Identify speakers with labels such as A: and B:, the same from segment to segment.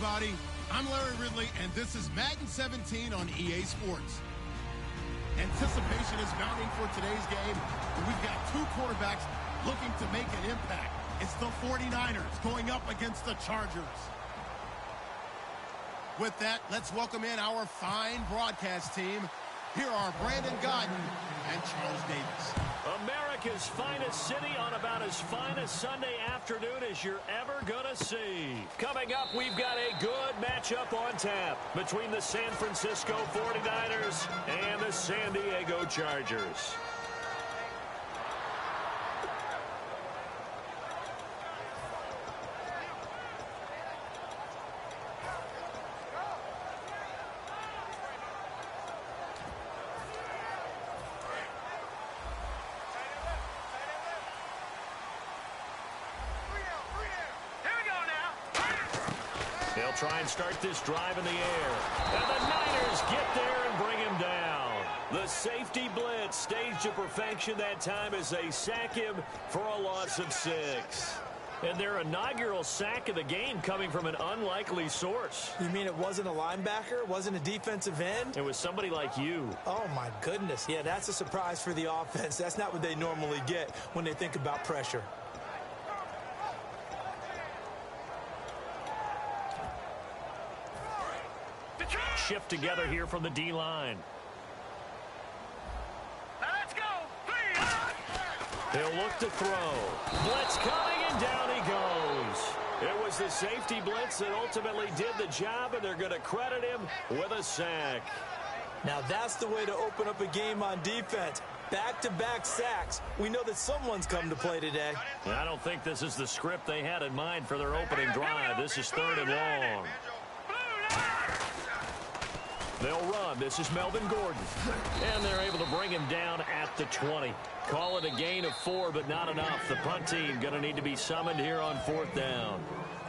A: everybody. I'm Larry Ridley, and this is Madden 17 on EA Sports. Anticipation is mounting for today's game, and we've got two quarterbacks looking to make an impact. It's the 49ers going up against the Chargers. With that, let's welcome in our fine broadcast team. Here are Brandon Godden and Charles Davis.
B: America's finest city on about as fine a Sunday afternoon as you're ever going to see. Coming up, we've got a good matchup on tap between the San Francisco 49ers and the San Diego Chargers. They'll try and start this drive in the air. And the Niners get there and bring him down. The safety blitz staged to perfection that time as they sack him for a loss of 6. And their inaugural sack of the game coming from an unlikely source.
C: You mean it wasn't a linebacker? It wasn't a defensive end?
B: It was somebody like you.
C: Oh, my goodness. Yeah, that's a surprise for the offense. That's not what they normally get when they think about pressure.
B: Shift together here from the D-line.
D: Let's go.
B: He'll look to throw. Blitz coming, and down he goes. It was the safety blitz that ultimately did the job, and they're going to credit him with a sack.
C: Now that's the way to open up a game on defense. Back-to-back sacks. We know that someone's come to play today.
B: I don't think this is the script they had in mind for their opening drive. This is 3rd and long. They'll run. This is Melvin Gordon. And they're able to bring him down at the 20. Call it a gain of 4, but not enough. The punt team going to need to be summoned here on 4th down.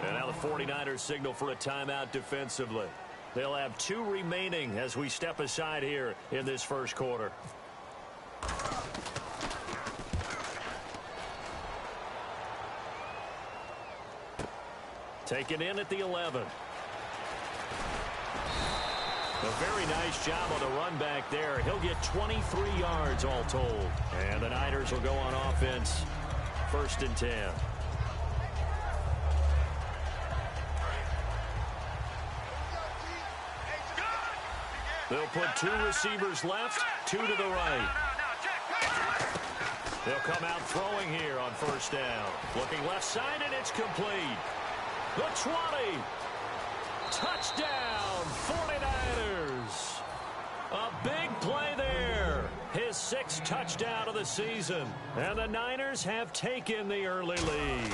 B: And now the 49ers signal for a timeout defensively. They'll have 2 remaining as we step aside here in this first quarter. Taken in at the 11. A very nice job on the run back there. He'll get 23 yards all told. And the Niners will go on offense. 1st and 10. They'll put 2 receivers left, 2 to the right. They'll come out throwing here on 1st down. Looking left side, and it's complete. The 20. Touchdown, 49ers. A big play there. His 6th touchdown of the season. And the Niners have taken the early lead.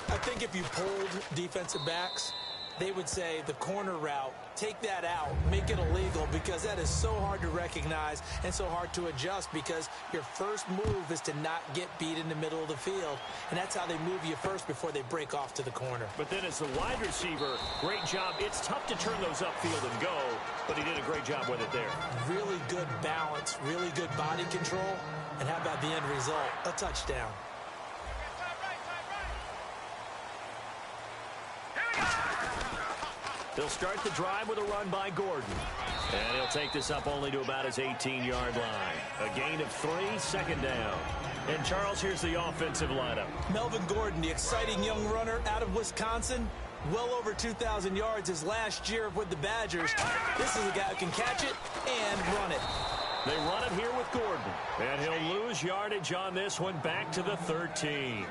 C: I think if you polled defensive backs, they would say the corner route, take that out, make it illegal, because that is so hard to recognize and so hard to adjust, because your first move is to not get beat in the middle of the field. And that's how they move you first before they break off to the corner.
B: But then as the wide receiver, great job. It's tough to turn those upfield and go, but he did a great job with it there.
C: Really good balance, really good body control. And how about the end result? A touchdown.
B: They'll start the drive with a run by Gordon. And he'll take this up only to about his 18-yard line. A gain of 3, 2nd down. And Charles, here's the offensive lineup.
C: Melvin Gordon, the exciting young runner out of Wisconsin. Well over 2,000 yards his last year with the Badgers. This is a guy who can catch it and run it.
B: They run it here with Gordon. And he'll lose yardage on this one back to the 13.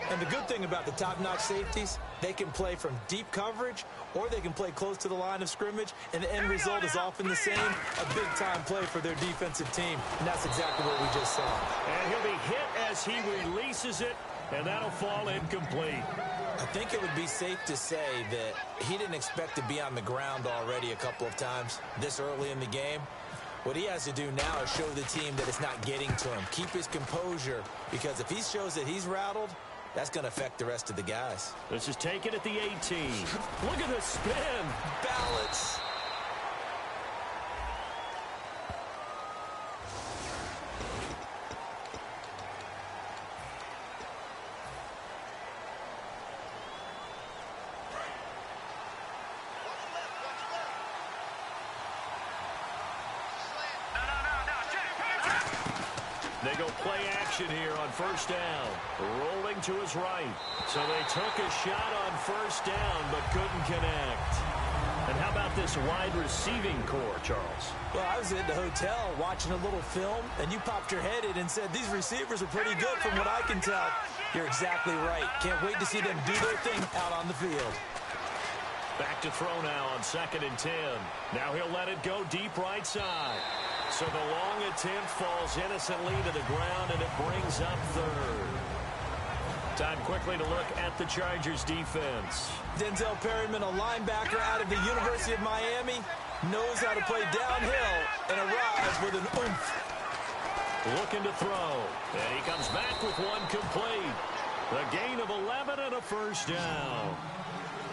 C: And the good thing about the top-notch safeties, they can play from deep coverage or they can play close to the line of scrimmage, and the end result is often the same, a big-time play for their defensive team. And that's exactly what we just saw.
B: And he'll be hit as he releases it, and that'll fall incomplete.
C: I think it would be safe to say that he didn't expect to be on the ground already a couple of times this early in the game. What he has to do now is show the team that it's not getting to him. Keep his composure, because if he shows that he's rattled, that's going to affect the rest of the guys.
B: This is taken at the 18. Look at the spin.
C: Balance.
B: They go play action here on first down. Rolling to his right. So they took a shot on first down but couldn't connect. And how about this wide receiving core, Charles?
C: Well, I was in the hotel watching a little film, and you popped your head in and said, these receivers are pretty good from what I can tell. You're exactly right. Can't wait to see them do their thing out on the field.
B: Back to throw now on 2nd and 10. Now he'll let it go deep right side. So the long attempt falls innocently to the ground, and it brings up 3rd. Time quickly to look at the Chargers defense.
C: Denzel Perryman, a linebacker out of the University of Miami, knows how to play downhill and arrives with an oomph.
B: Looking to throw, and he comes back with one complete. A gain of 11 and a first down.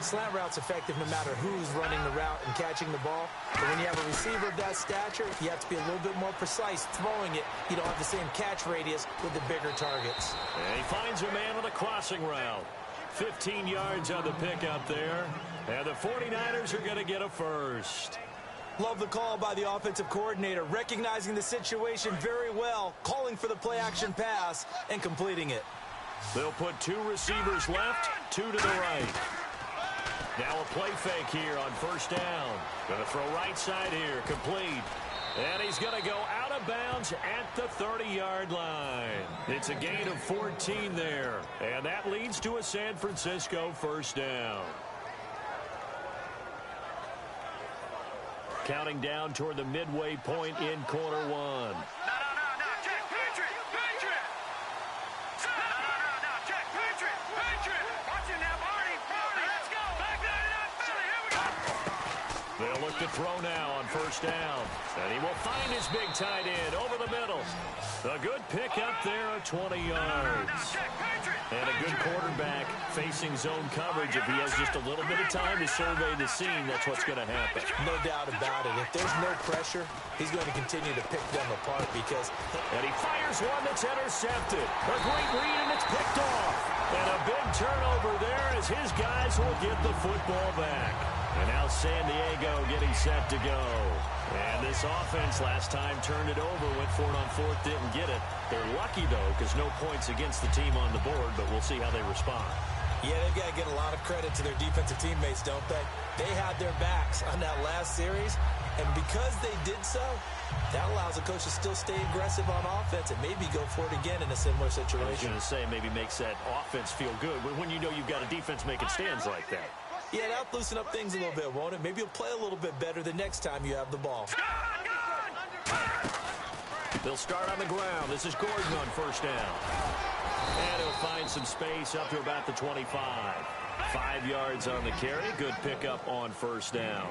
C: Slant route's effective no matter who's running the route and catching the ball. But when you have a receiver of that stature, you have to be a little bit more precise throwing it. You don't have the same catch radius with the bigger targets.
B: And he finds a man on a crossing route. 15 yards on the pickup there. And the 49ers are going to get a first.
C: Love the call by the offensive coordinator, recognizing the situation very well, calling for the play-action pass, and completing it.
B: They'll put 2 receivers left, 2 to the right. Now a play fake here on first down. Going to throw right side here, complete. And he's going to go out of bounds at the 30-yard line. It's a gain of 14 there. And that leads to a San Francisco first down. Counting down toward the midway point in quarter 1. They'll look to throw now on first down. And he will find his big tight end over the middle. A good pickup there at 20 yards. And a good quarterback facing zone coverage. If he has just a little bit of time to survey the scene, that's what's going to happen.
C: No doubt about it. If there's no pressure, he's going to continue to pick them apart because...
B: And he fires one that's intercepted. A great read, and it's picked off. And a big turnover there as his guys will get the football back. And now San Diego getting set to go. And this offense last time turned it over, went for it on 4th, didn't get it. They're lucky, though, because no points against the team on the board, but we'll see how they respond.
C: Yeah, they've got to get a lot of credit to their defensive teammates, don't they? They had their backs on that last series, and because they did so, that allows the coach to still stay aggressive on offense and maybe go for it again in a similar situation.
B: I was going to say, maybe makes that offense feel good when you know you've got a defense making stands like that.
C: Yeah, that'll loosen up things a little bit, won't it? Maybe you'll play a little bit better the next time you have the ball.
B: They'll start on the ground. This is Gordon on first down. And he'll find some space up to about the 25. 5 yards on the carry. Good pickup on first down.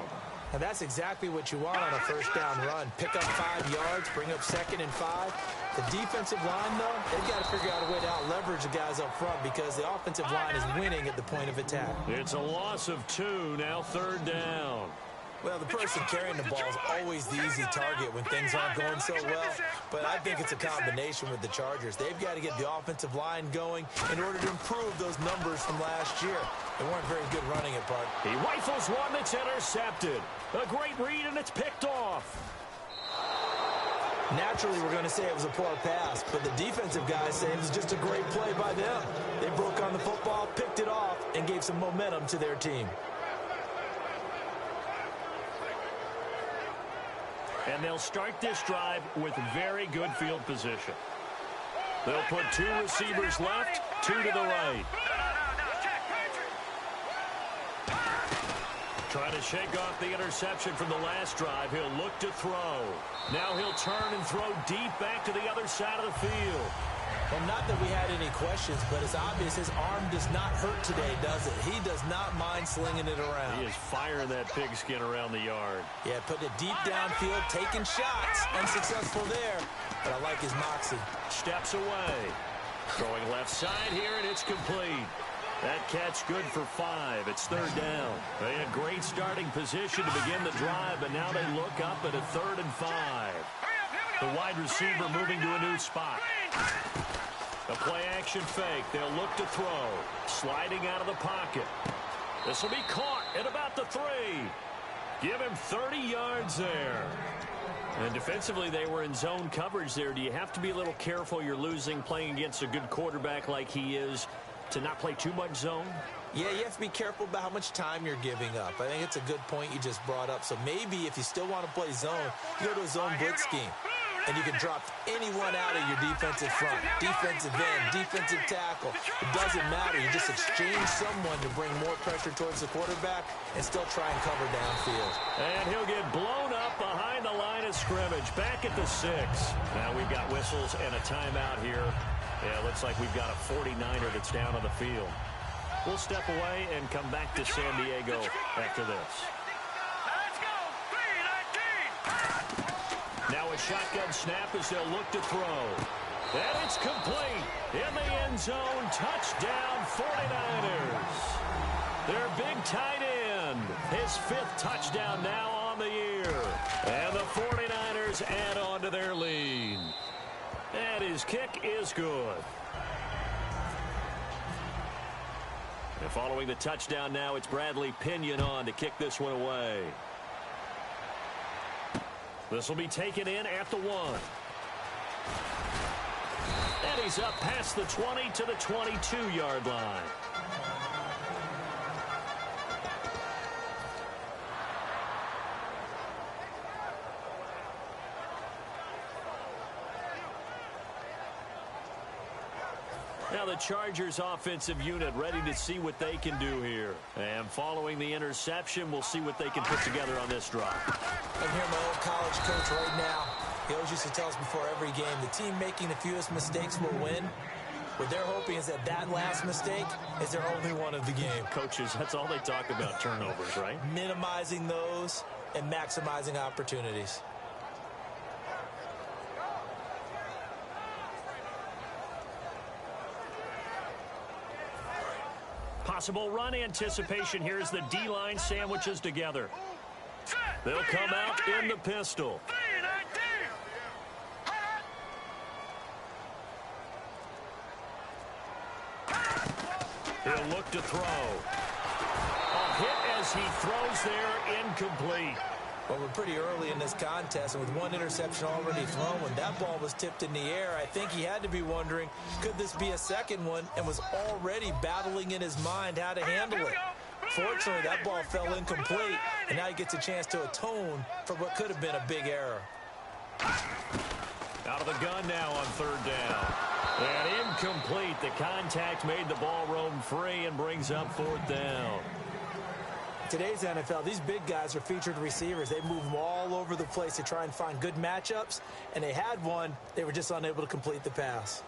C: And that's exactly what you want on a first down run. Pick up 5 yards, bring up 2nd and 5. The defensive line, though, they've got to figure out a way to out-leverage the guys up front because the offensive line is winning at the point of attack.
B: It's a loss of 2, now 3rd down.
C: Well, the person carrying the ball is always the easy target when things aren't going so well. But I think it's a combination with the Chargers. They've got to get the offensive line going in order to improve those numbers from last year. They weren't very good running it, Bart.
B: He rifles one that's intercepted. A great read, and it's picked off.
C: Naturally, we're going to say it was a poor pass, but the defensive guys say it was just a great play by them. They broke on the football, picked it off, and gave some momentum to their team.
B: And they'll start this drive with very good field position. They'll put 2 receivers left, 2 to the right. Trying to shake off the interception from the last drive. He'll look to throw. Now he'll turn and throw deep back to the other side of the field.
C: Well, not that we had any questions, but it's obvious his arm does not hurt today, does it? He does not mind slinging it around.
B: He is firing that pigskin around the yard.
C: Yeah, putting it deep downfield, taking shots. Unsuccessful there, but I like his moxie.
B: Steps away. Throwing left side here, and it's complete. That catch good for 5. It's 3rd down. They had great starting position to begin the drive, but now they look up at a 3rd and 5. The wide receiver moving to a new spot. A play-action fake. They'll look to throw. Sliding out of the pocket. This will be caught at about the 3. Give him 30 yards there. And defensively, they were in zone coverage there. Do you have to be a little careful? You're losing, playing against a good quarterback like he is, to not play too much zone?
C: Yeah, you have to be careful about how much time you're giving up. I think it's a good point you just brought up. So maybe if you still want to play zone, you go to a zone blitz scheme. And you can drop anyone out of your defensive front, defensive end, defensive tackle. It doesn't matter. You just exchange someone to bring more pressure towards the quarterback and still try and cover downfield.
B: And he'll get blown up behind the line of scrimmage, back at the 6. Now we've got whistles and a timeout here. Yeah, it looks like we've got a 49er that's down on the field. We'll step away and come back to San Diego after this. Now a shotgun snap as they'll look to throw. And it's complete. In the end zone, touchdown 49ers. Their big tight end, his 5th touchdown now on the year. And the 49ers add on to their lead. And his kick is good. And following the touchdown now, it's Bradley Pinion on to kick this one away. This will be taken in at the 1. And he's up past the 20 to the 22-yard line. Now the Chargers offensive unit ready to see what they can do here. And following the interception, we'll see what they can put together on this drive.
C: I'm here, my old college coach right now. He always used to tell us before every game, the team making the fewest mistakes will win. What they're hoping is that last mistake is their only one of the game.
B: Coaches, that's all they talk about, turnovers, right?
C: Minimizing those and maximizing opportunities.
B: Possible run anticipation. Here's the D-line sandwiches together. They'll come out in the pistol. He'll look to throw. A hit as he throws there, incomplete.
C: Well, we're pretty early in this contest, and with one interception already thrown, when that ball was tipped in the air, I think he had to be wondering, could this be a second one, and was already battling in his mind how to handle it. Fortunately, that ball fell incomplete, and now he gets a chance to atone for what could have been a big error.
B: Out of the gun now on 3rd down. And incomplete. The contact made the ball roam free and brings up 4th down.
C: Today's NFL, these big guys are featured receivers. They move them all over the place to try and find good matchups, and they had one. They were just unable to complete the pass.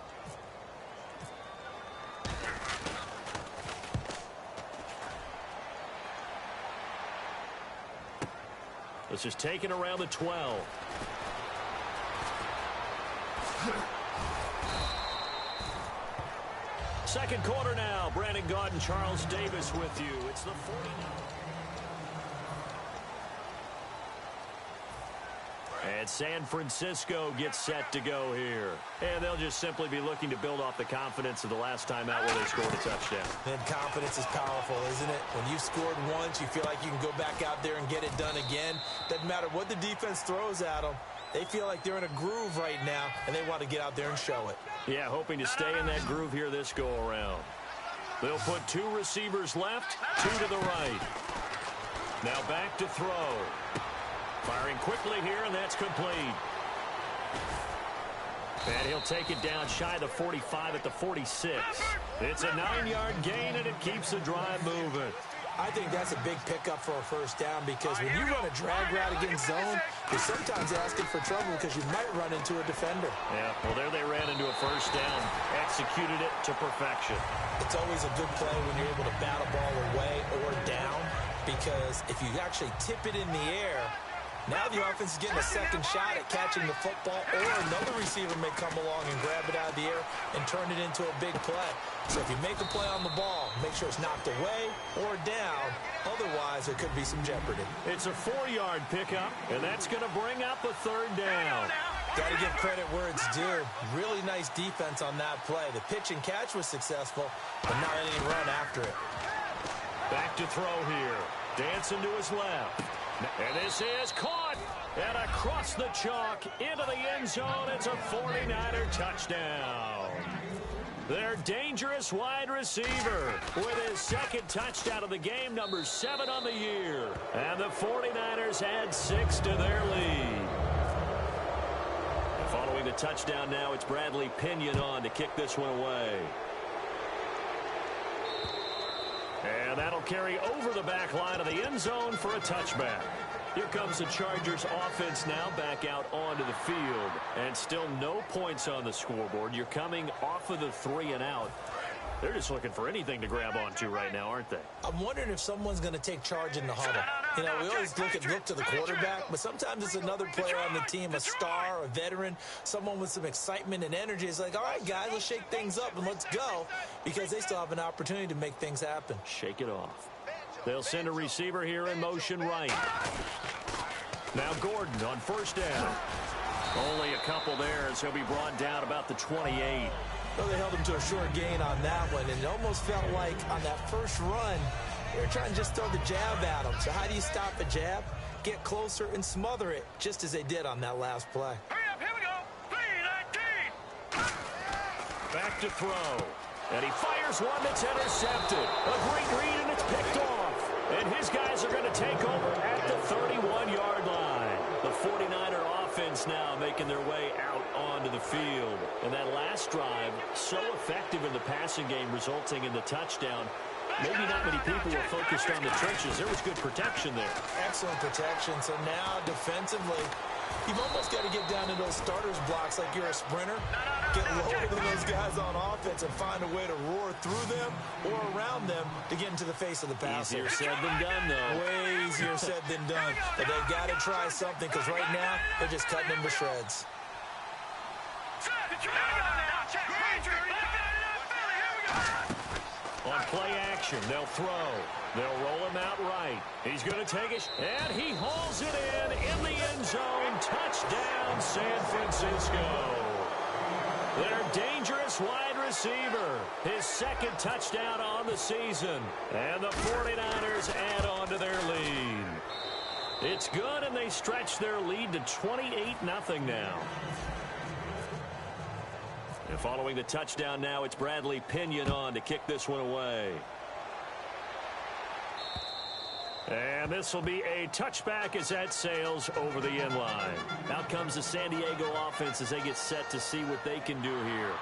B: This is taken around the 12. Second quarter now. Brandon Gaudin, Charles Davis with you. It's the 49ers. And San Francisco gets set to go here. And they'll just simply be looking to build off the confidence of the last time out where they scored a touchdown.
C: And confidence is powerful, isn't it? When you've scored once, you feel like you can go back out there and get it done again. Doesn't matter what the defense throws at them. They feel like they're in a groove right now, and they want to get out there and show it.
B: Yeah, hoping to stay in that groove here this go-around. They'll put 2 receivers left, 2 to the right. Now back to throw. Firing quickly here, and that's complete. And he'll take it down shy of the 45 at the 46. It's a 9-yard gain, and it keeps the drive moving.
C: I think that's a big pickup for a first down, because when you run a drag route against zone, you're sometimes asking for trouble because you might run into a defender.
B: Yeah, well, there they ran into a first down, executed it to perfection.
C: It's always a good play when you're able to bat a ball away or down, because if you actually tip it in the air, now the offense is getting a second shot at catching the football, or another receiver may come along and grab it out of the air and turn it into a big play. So if you make a play on the ball, make sure it's knocked away or down. Otherwise, there could be some jeopardy.
B: It's a 4-yard pickup, and that's going to bring up a 3rd down.
C: Got to give credit where it's due. Really nice defense on that play. The pitch and catch was successful, but not any run after it.
B: Back to throw here. Dancing to his left. And this is caught. And across the chalk into the end zone. It's a 49er touchdown. Their dangerous wide receiver with his second touchdown of the game, number 7 on the year. And the 49ers add 6 to their lead. And following the touchdown now, it's Bradley Pinion on to kick this one away. And that'll carry over the back line of the end zone for a touchback. Here comes the Chargers offense now back out onto the field. And still no points on the scoreboard. You're coming off of the 3 and out. They're just looking for anything to grab onto right now, aren't they?
C: I'm wondering if someone's going to take charge in the huddle. You know, we always look to the quarterback, but sometimes it's another player on the team, a star, a veteran, someone with some excitement and energy. It's like, all right, guys, let's shake things up and let's go, because they still have an opportunity to make things happen.
B: Shake it off. They'll send a receiver here in motion right. Now Gordon on first down. Only a couple there as he'll be brought down about the 28.
C: Well, they held him to a short gain on that one, and it almost felt like on that first run, they were trying to just throw the jab at him. So how do you stop a jab? Get closer and smother it, just as they did on that last play.
D: Hurry up, here we go. 3-19.
B: Back to throw. And he fires one that's intercepted. A great read, and it's picked off. And his guys are going to take over at the 31-yard line. The 49er offense now making their way out onto the field. And that last drive, so effective in the passing game, resulting in the touchdown. Maybe not many people were focused on the trenches. There was good protection there.
C: Excellent protection. So now, defensively, you've almost got to get down to those starters blocks like you're a sprinter. Get lower than those guys on offense and find a way to roar through them or around them to get into the face of the passer.
B: Easier said than done, though.
C: Way easier said than done. But they've got to try something, because right now they're just cutting them to shreds.
B: On play action, they'll throw. They'll roll him out right. He's going to take it, and he hauls it in the end zone. Touchdown, San Francisco. Their dangerous wide receiver, his second touchdown on the season. And the 49ers add on to their lead. It's good, and they stretch their lead to 28-0 now. And following the touchdown now, it's Bradley Pinion on to kick this one away. And this will be a touchback as that sails over the end line. Out comes the San Diego offense as they get set to see what they can do here.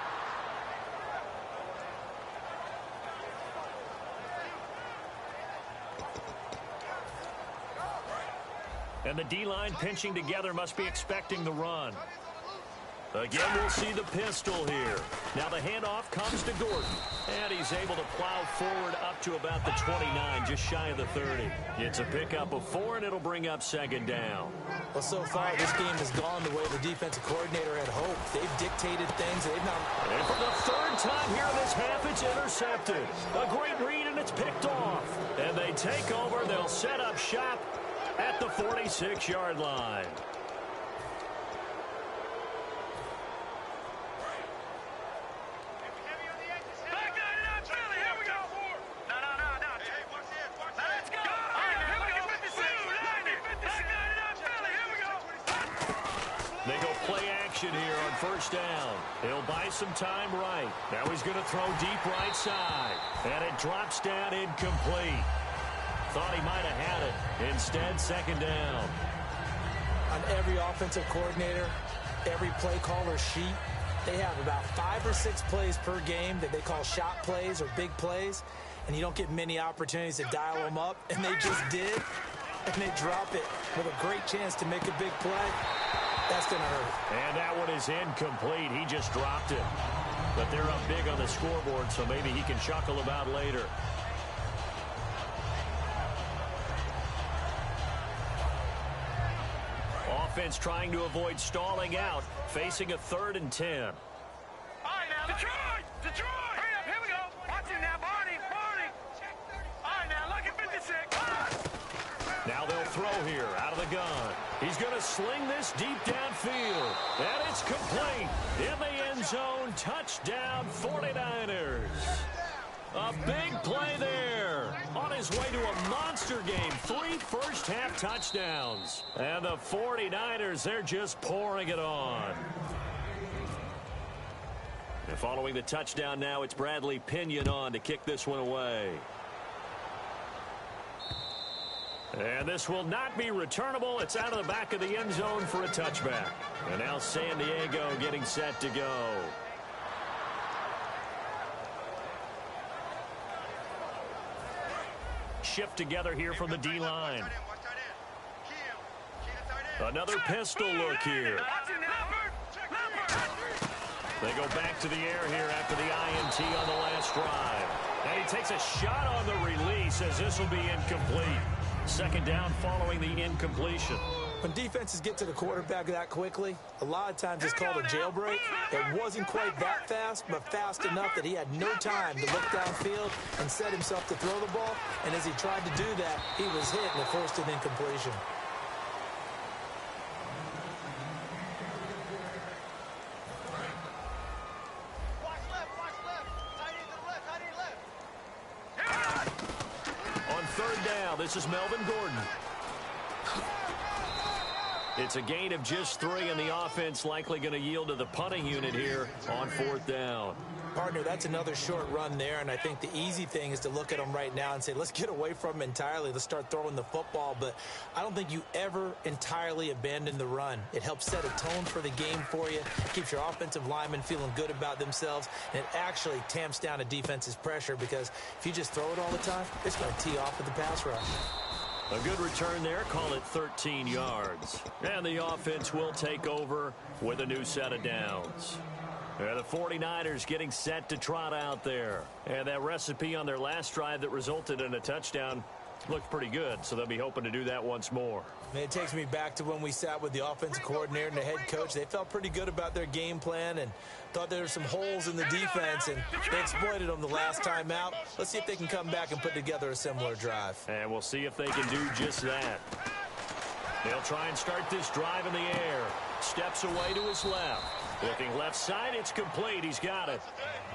B: And the D-line pinching together, must be expecting the run. Again, we'll see the pistol here. Now the handoff comes to Gordon. And he's able to plow forward up to about the 29, just shy of the 30. It's a pickup of 4, and it'll bring up second down.
C: Well, so far, this game has gone the way the defensive coordinator had hoped. They've dictated things.
B: And for the third time here in this half, it's intercepted. A great read, and it's picked off. And they take over. They'll set up shop at the 46-yard line. They go play action here on first down. He'll buy some time right. Now he's going to throw deep right side. And it drops down incomplete. Thought he might have had it. Instead, second down.
C: On every offensive coordinator, every play caller sheet, they have about 5 or 6 plays per game that they call shot plays or big plays. And you don't get many opportunities to dial them up. And they just did. And they drop it with a great chance to make a big play. That's going to hurt.
B: And that one is incomplete. He just dropped it. But they're up big on the scoreboard, so maybe he can chuckle about later. Offense trying to avoid stalling out, facing a 3rd and 10.
D: All right, now, Detroit! Hurry up, here we go. Watch him now, Barney. All right, now, look at 56.
B: Now they'll throw here out of the gun. He's going to sling this deep downfield. And it's complete. In the end zone, touchdown 49ers. A big play there. On his way to a monster game. 3 first-half touchdowns. And the 49ers, they're just pouring it on. And following the touchdown now, it's Bradley Pinion on to kick this one away. And this will not be returnable. It's out of the back of the end zone for a touchback. And now San Diego getting set to go. Shift together here from the D-line. Another pistol look here. They go back to the air here after the INT on the last drive. And he takes a shot on the release as this will be incomplete. Second down following the incompletion.
C: When defenses get to the quarterback that quickly, a lot of times it's called a jailbreak. It wasn't quite that fast, but fast enough that he had no time to look downfield and set himself to throw the ball. And as he tried to do that, he was hit and it forced an incompletion.
B: This is Melvin Gordon. It's a gain of just 3, and the offense likely going to yield to the punting unit here on 4th down.
C: Partner, that's another short run there, and I think the easy thing is to look at him right now and say, let's get away from him entirely. Let's start throwing the football, but I don't think you ever entirely abandon the run. It helps set a tone for the game for you, keeps your offensive linemen feeling good about themselves, and it actually tamps down a defense's pressure because if you just throw it all the time, it's going to tee off with the pass rush.
B: A good return there, call it 13 yards. And the offense will take over with a new set of downs. The 49ers getting set to trot out there. And that recipe on their last drive that resulted in a touchdown looked pretty good, so they'll be hoping to do that once more.
C: It takes me back to when we sat with the offensive coordinator and the head coach. They felt pretty good about their game plan and thought there were some holes in the defense, and they exploited them the last time out. Let's see if they can come back and put together a similar drive.
B: And we'll see if they can do just that. They'll try and start this drive in the air. Steps away to his left. Looking left side, it's complete. He's got it.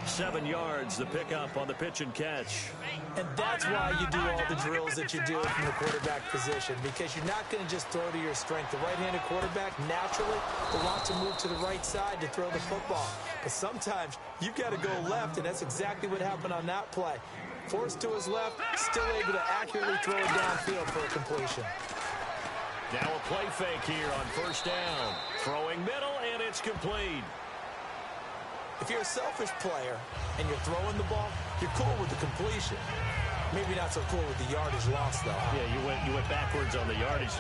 B: 7 yards, the pickup on the pitch and catch.
C: And that's why you do all the drills that you do from the quarterback position, because you're not going to just throw to your strength. The right-handed quarterback naturally will want to move to the right side to throw the football. But sometimes you've got to go left, and that's exactly what happened on that play. Forced to his left, still able to accurately throw it downfield for a completion.
B: Now a play fake here on 1st down. Throwing middle, and it's complete.
C: If you're a selfish player and you're throwing the ball, you're cool with the completion. Maybe not so cool with the yardage loss, though.
B: Yeah, you went backwards on the yardage.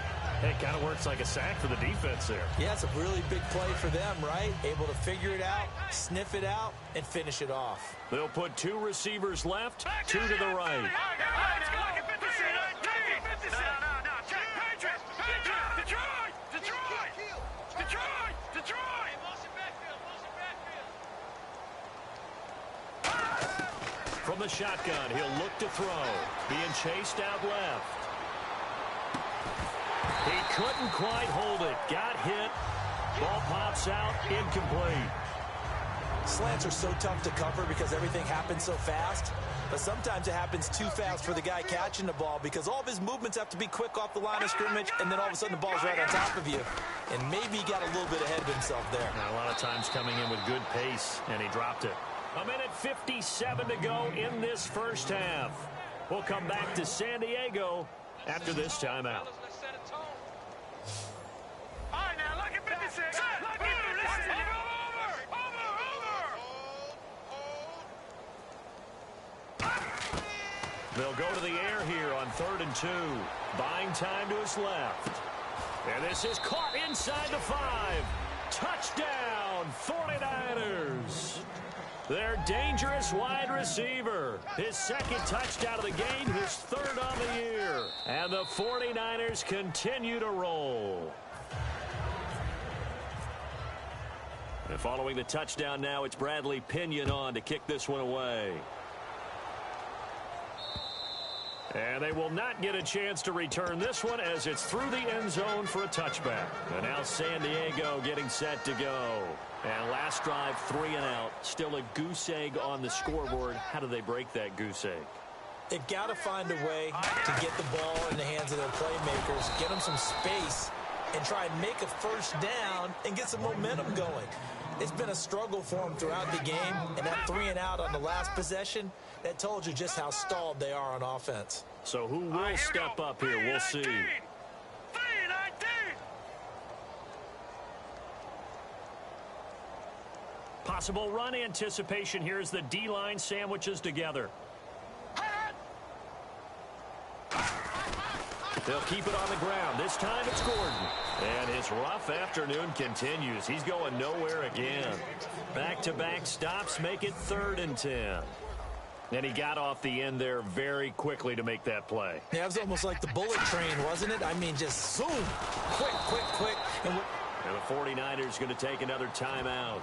B: It kind of works like a sack for the defense there.
C: Yeah, it's a really big play for them, right? Able to figure it out, sniff it out, and finish it off.
B: They'll put 2 receivers left, 2 to the right. From the shotgun, he'll look to throw. Being chased out left. He couldn't quite hold it. Got hit. Ball pops out. Incomplete.
C: Slants are so tough to cover because everything happens so fast. But sometimes it happens too fast for the guy catching the ball because all of his movements have to be quick off the line of scrimmage, and then all of a sudden the ball's right on top of you. And maybe he got a little bit ahead of himself there.
B: Now, a lot of times coming in with good pace, and he dropped it. 1:57 to go in this first half. We'll come back to San Diego after this timeout.
D: All right, now, look at 56. Look at 56.
B: They'll go to the air here on 3rd and 2. Buying time to his left. And this is caught inside the 5. Touchdown, 49ers. Their dangerous wide receiver. His 2nd touchdown of the game, his 3rd on the year. And the 49ers continue to roll. And following the touchdown now, it's Bradley Pinion on to kick this one away. And they will not get a chance to return this one as it's through the end zone for a touchback. And now San Diego getting set to go. And last drive, 3 and out. Still a goose egg on the scoreboard. How do they break that goose egg?
C: They've got to find a way to get the ball in the hands of their playmakers, get them some space, and try and make a first down and get some momentum going. It's been a struggle for them throughout the game, and that 3 and out on the last possession, that told you just how stalled they are on offense.
B: So who will step up here? We'll see. Possible run anticipation here as the D-line sandwiches together. They'll keep it on the ground. This time it's Gordon. And his rough afternoon continues. He's going nowhere again. Back-to-back stops make it 3rd and 10. And he got off the end there very quickly to make that play.
C: Yeah, it was almost like the bullet train, wasn't it? I mean, just zoom. Quick.
B: And the 49ers going to take another timeout.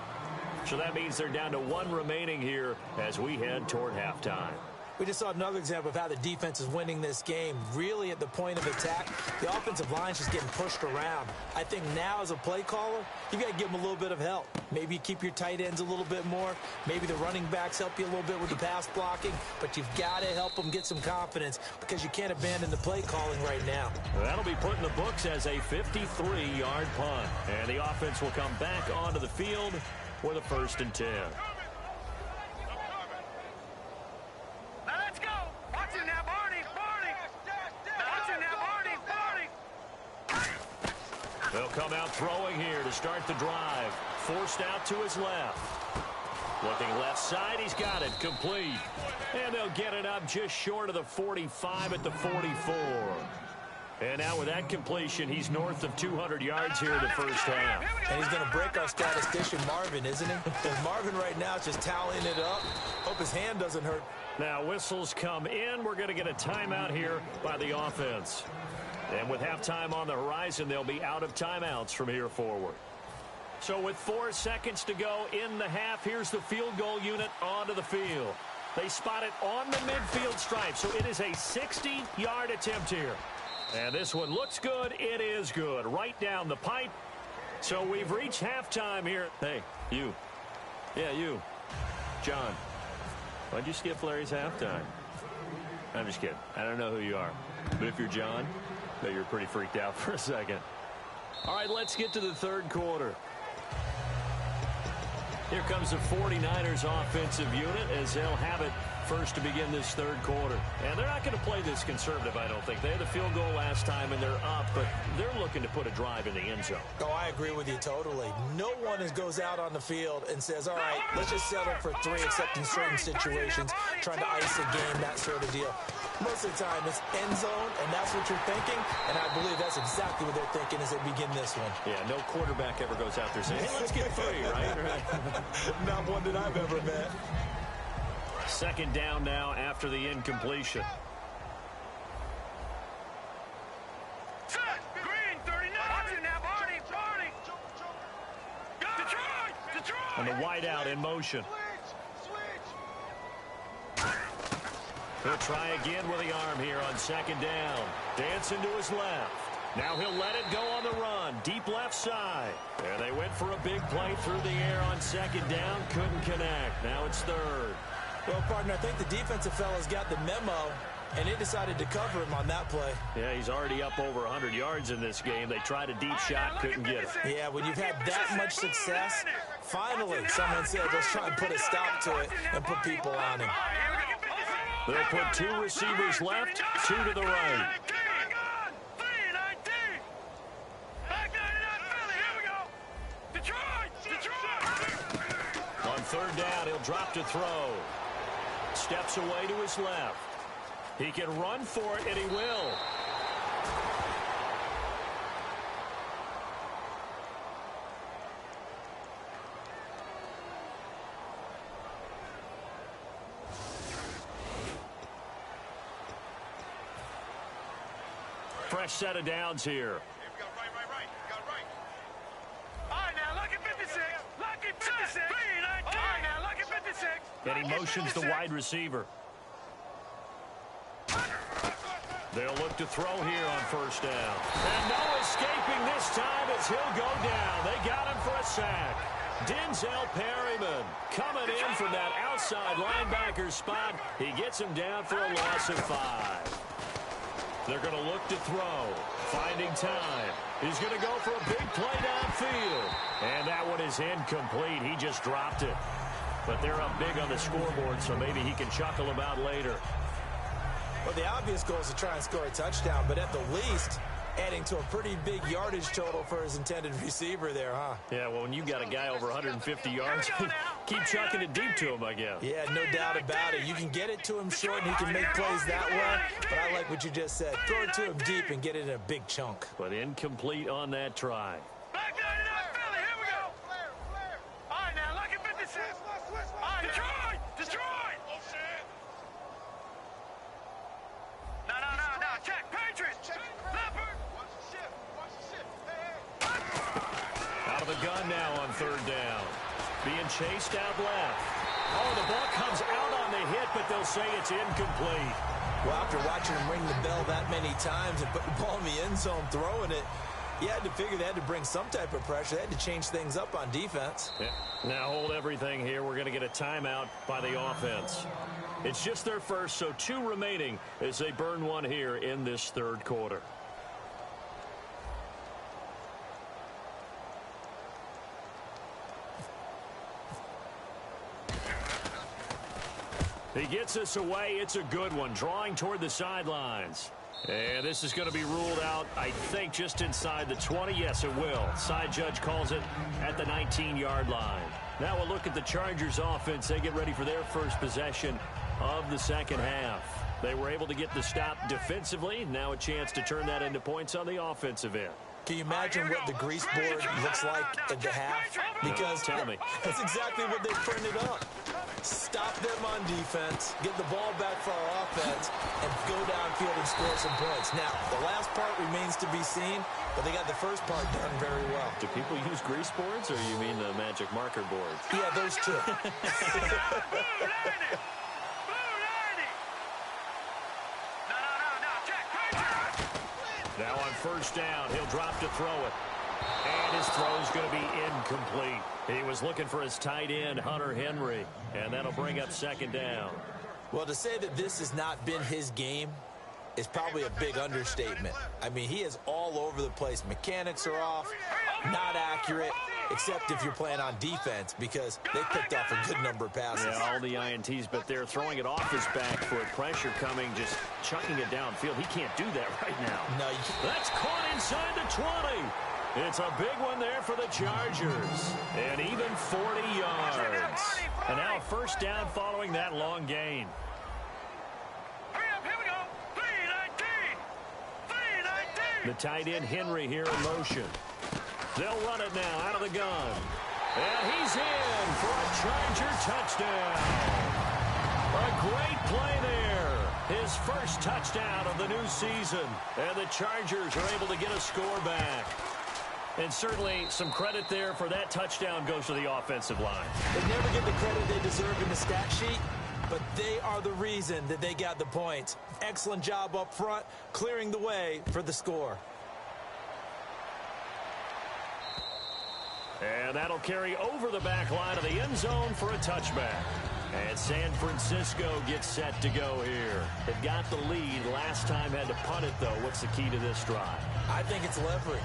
B: So that means they're down to 1 remaining here as we head toward halftime.
C: We just saw another example of how the defense is winning this game. Really at the point of attack, the offensive line's just getting pushed around. I think now as a play caller, you got to give them a little bit of help. Maybe you keep your tight ends a little bit more. Maybe the running backs help you a little bit with the pass blocking. But you've got to help them get some confidence because you can't abandon the play calling right now.
B: That'll be put in the books as a 53-yard punt. And the offense will come back onto the field with a 1st and 10. They'll come out throwing here to start the drive. Forced out to his left. Looking left side, he's got it. Complete. And they'll get it up just short of the 45 at the 44. And now with that completion, he's north of 200 yards here in the first half.
C: And he's going to break our statistician Marvin, isn't he? Because Marvin right now is just tallying it up. Hope his hand doesn't hurt.
B: Now whistles come in. We're going to get a timeout here by the offense. And with halftime on the horizon, they'll be out of timeouts from here forward. So with 4 seconds to go in the half, here's the field goal unit onto the field. They spot it on the midfield stripe, so it is a 60-yard attempt here. And this one looks good. It is good. Right down the pipe. So we've reached halftime here. Hey, you. Yeah, you. John, why'd you skip Larry's halftime? I'm just kidding. I don't know who you are. But if you're John, bet you're pretty freaked out for a second. All right, let's get to the 3rd quarter. Here comes the 49ers offensive unit as they'll have it first to begin this 3rd quarter. And they're not going to play this conservative, I don't think. They had the field goal last time, and they're up, but they're looking to put a drive in the end zone.
C: Oh, I agree with you totally. No one goes out on the field and says, all right, let's just settle for 3, except in certain situations, trying to ice a game, that sort of deal. Most of the time, it's end zone, and that's what you're thinking, and I believe that's exactly what they're thinking as they begin this one.
B: Yeah, no quarterback ever goes out there saying, hey, let's get 3, right?
C: Not one that I've ever met.
B: 2nd down now after the incompletion.
D: Set. Green, 39. Watching now, Barney. Detroit.
B: And the wideout in motion. He'll try again with the arm here on 2nd down. Dancing to his left. Now he'll let it go on the run. Deep left side. And they went for a big play through the air on 2nd down. Couldn't connect. Now it's 3rd.
C: Well, partner, I think the defensive fellas got the memo, and they decided to cover him on that play.
B: Yeah, he's already up over 100 yards in this game. They tried a deep shot, couldn't get it.
C: Yeah, when you've had that much success, finally someone said, let's try and put a stop to it and put people on him.
B: They'll put 2 receivers left, 2 to the right. On 3rd down, he'll drop to throw. Steps away to his left. He can run for it, and he will. Fresh set of downs here.
D: Right. All right, now, look at 56. Look at 56. All right, now, look at 56.
B: And he motions the wide receiver. They'll look to throw here on first down. And no escaping this time as he'll go down. They got him for a sack. Denzel Perryman coming in from that outside linebacker spot. He gets him down for a loss of 5. They're going to look to throw. Finding time. He's going to go for a big play downfield. And that one is incomplete. He just dropped it. But they're up big on the scoreboard, so maybe he can chuckle about later.
C: Well, the obvious goal is to try and score a touchdown, but at the least, adding to a pretty big yardage total for his intended receiver there, huh?
B: Yeah, well, when you got a guy over 150 yards, keep chucking it deep to him, I guess.
C: Yeah, no doubt about it. You can get it to him short, and he can make plays that way, but I like what you just said. Throw it to him deep and get it in a big chunk.
B: But incomplete on that try.
D: Back 99 Philly, here we go. All right, now, look at 56. All right, Detroit! Detroit! No, check, Patriots! Leopard!
B: Out of the gun now on third down. Being chased out left. Oh, the ball comes out on the hit, but they'll say it's incomplete.
C: Well, after watching him ring the bell that many times and put the ball in the end zone throwing it, you had to figure they had to bring some type of pressure. They had to change things up on defense.
B: Yeah. Now hold everything here. We're going to get a timeout by the offense. It's just their first, so 2 remaining as they burn one here in this third quarter. He gets us away. It's a good one. Drawing toward the sidelines. And this is going to be ruled out, I think, just inside the 20. Yes, it will. Side judge calls it at the 19-yard line. Now we'll look at the Chargers offense. They get ready for their first possession of the second half. They were able to get the stop defensively. Now a chance to turn that into points on the offensive end.
C: Can you imagine what the grease board looks like at the half? Because
B: tell me.
C: That's exactly what they printed up. Stop them on defense, get the ball back for our offense, and go downfield and score some points. Now, the last part remains to be seen, but they got the first part done very well.
B: Do people use grease boards, or you mean the magic marker boards?
C: Yeah, those two.
B: Now on first down, he'll drop to throw it. And his throw's going to be incomplete. He was looking for his tight end, Hunter Henry, and that'll bring up second down.
C: Well, to say that this has not been his game is probably a big understatement. I mean, he is all over the place. Mechanics are off, not accurate, except if you're playing on defense, because they picked off a good number of passes.
B: Yeah, all the INTs, but they're throwing it off his back foot. Pressure coming, just chucking it downfield. He can't do that right now.
C: No, you can't.
B: That's caught inside the 20. It's a big one there for the Chargers. And even 40 yards. And now a first down following that long gain.
D: Hurry up, here we go. 3-19. 3-19.
B: The tight end Henry here in motion. They'll run it now out of the gun. And he's in for a Charger touchdown. A great play there. His first touchdown of the new season. And the Chargers are able to get a score back. And certainly some credit there for that touchdown goes to the offensive line.
C: They never get the credit they deserve in the stat sheet, but they are the reason that they got the points. Excellent job up front, clearing the way for the score.
B: And that'll carry over the back line of the end zone for a touchback. And San Francisco gets set to go here. They've got the lead. Last time had to punt it, though. What's the key to this drive?
C: I think it's leverage.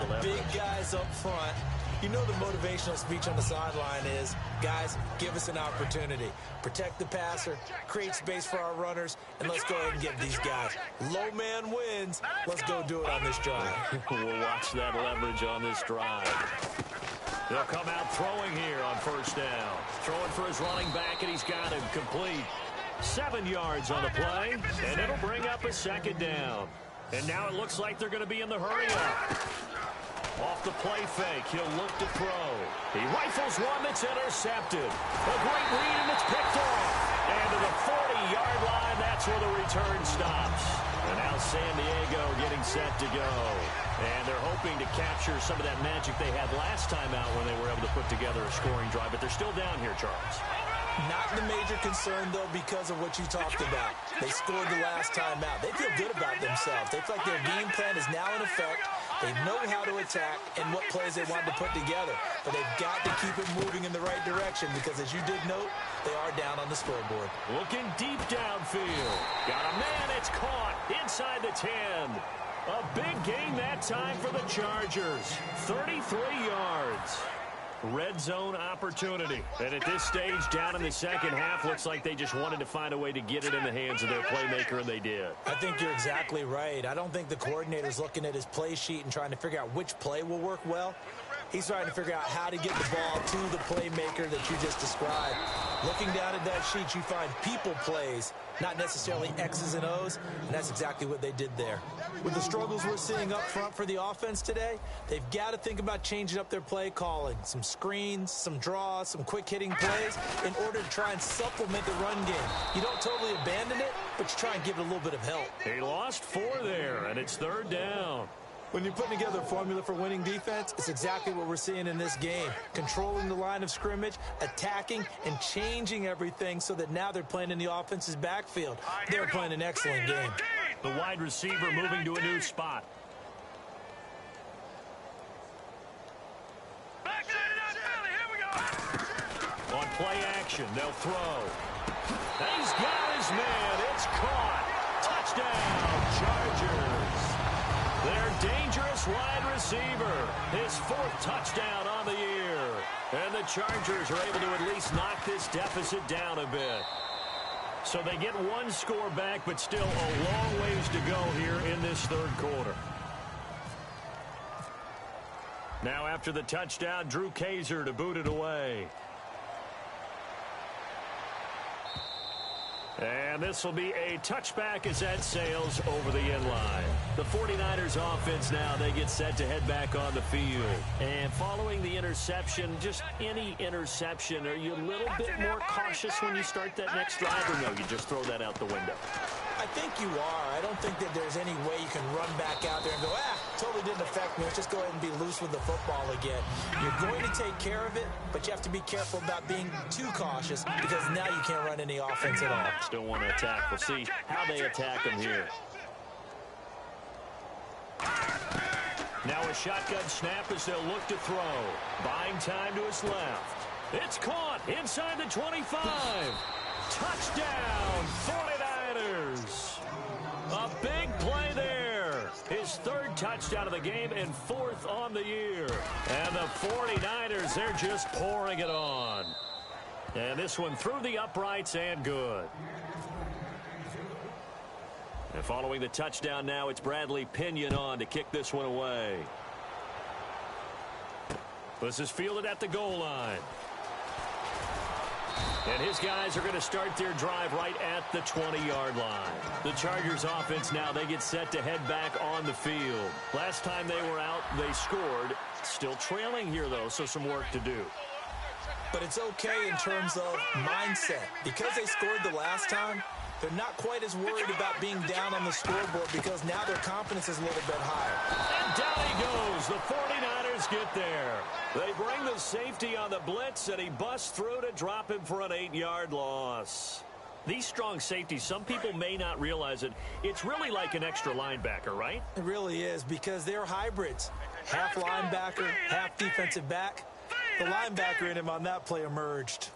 C: The big guys up front. You know the motivational speech on the sideline is, guys, give us an opportunity. Protect the passer, create space for our runners, and let's go ahead and get these guys. Low man wins. Let's go do it on this drive.
B: We'll watch that leverage on this drive. They'll come out throwing here on first down. Throwing for his running back, and he's got him complete. 7 yards on the play, and it'll bring up a second down. And now it looks like they're going to be in the hurry-up. Off the play fake, he'll look to throw. He rifles one that's intercepted. A great read, and it's picked off. And to the 40-yard line, that's where the return stops. And now San Diego getting set to go. And they're hoping to capture some of that magic they had last time out when they were able to put together a scoring drive. But they're still down here, Charles.
C: Not the major concern, though, because of what you talked about. They scored the last time out. They feel good about themselves. They feel like their game plan is now in effect. They know how to attack and what plays they want to put together. But they've got to keep it moving in the right direction because, as you did note, they are down on the scoreboard.
B: Looking deep downfield. Got a man. It's caught inside the 10. A big gain that time for the Chargers. 33 yards. Red zone opportunity. And at this stage, down in the second half, looks like they just wanted to find a way to get it in the hands of their playmaker, and they did.
C: I think you're exactly right. I don't think the coordinator's looking at his play sheet and trying to figure out which play will work well. He's trying to figure out how to get the ball to the playmaker that you just described. Looking down at that sheet, you find people plays, not necessarily X's and O's, and that's exactly what they did there. With the struggles we're seeing up front for the offense today, they've got to think about changing up their play calling. Some screens, some draws, some quick-hitting plays in order to try and supplement the run game. You don't totally abandon it, but you try and give it a little bit of help.
B: He lost 4 there, and it's 3rd down.
C: When you're putting together a formula for winning defense, it's exactly what we're seeing in this game. Controlling the line of scrimmage, attacking, and changing everything so that now they're playing in the offense's backfield. They're playing an excellent game.
B: The wide receiver moving to a new spot. On play action, they'll throw. He's got his man. It's caught. Touchdown, Chargers. Their dangerous wide receiver. His 4th touchdown on the year. And the Chargers are able to at least knock this deficit down a bit. So they get 1 score back, but still a long ways to go here in this 3rd quarter. Now after the touchdown, Drew Kaiser to boot it away. And this will be a touchback as that sails over the end line. The 49ers offense now, they get set to head back on the field. And following the interception, just any interception, are you a little bit more cautious when you start that next drive, or no, you just throw that out the window?
C: I think you are. I don't think that there's any way you can run back out there and go, totally didn't affect me. Let's just go ahead and be loose with the football again. You're going to take care of it, but you have to be careful about being too cautious because now you can't run any offense at all.
B: Still want to attack. We'll see how they attack them here. Now a shotgun snap as they'll look to throw. Buying time to his left. It's caught inside the 25. Touchdown, 49ers. A big play there. His 3rd touchdown of the game and 4th on the year. And the 49ers, they're just pouring it on. And this one through the uprights and good. And following the touchdown now, it's Bradley Pinion on to kick this one away. This is fielded at the goal line. And his guys are going to start their drive right at the 20-yard line. The Chargers offense now, they get set to head back on the field. Last time they were out, they scored. Still trailing here, though, so some work to do.
C: But it's okay in terms of mindset. Because they scored the last time, they're not quite as worried about being down on the scoreboard because now their confidence is a little bit higher.
B: And down he goes. The 49ers get there. They bring the safety on the blitz, and he busts through to drop him for an 8-yard loss. These strong safeties, some people may not realize it. It's really like an extra linebacker, right?
C: It really is because they're hybrids. Half linebacker, half defensive back. The linebacker in him on that play emerged.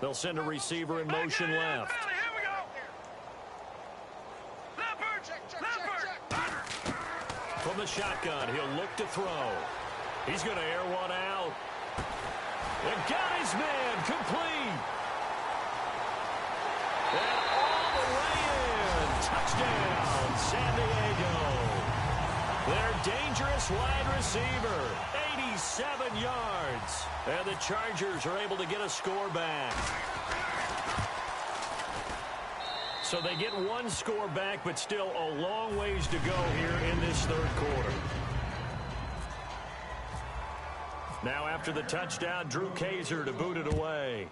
B: They'll send a receiver in motion left. From the shotgun, he'll look to throw. He's going to air one out. And got his man complete. And all the way in. Touchdown, San Diego. Their dangerous wide receiver, 87 yards. And the Chargers are able to get a score back. So they get 1 score back, but still a long ways to go here in this 3rd quarter. Now after the touchdown, Drew Kaiser to boot it away.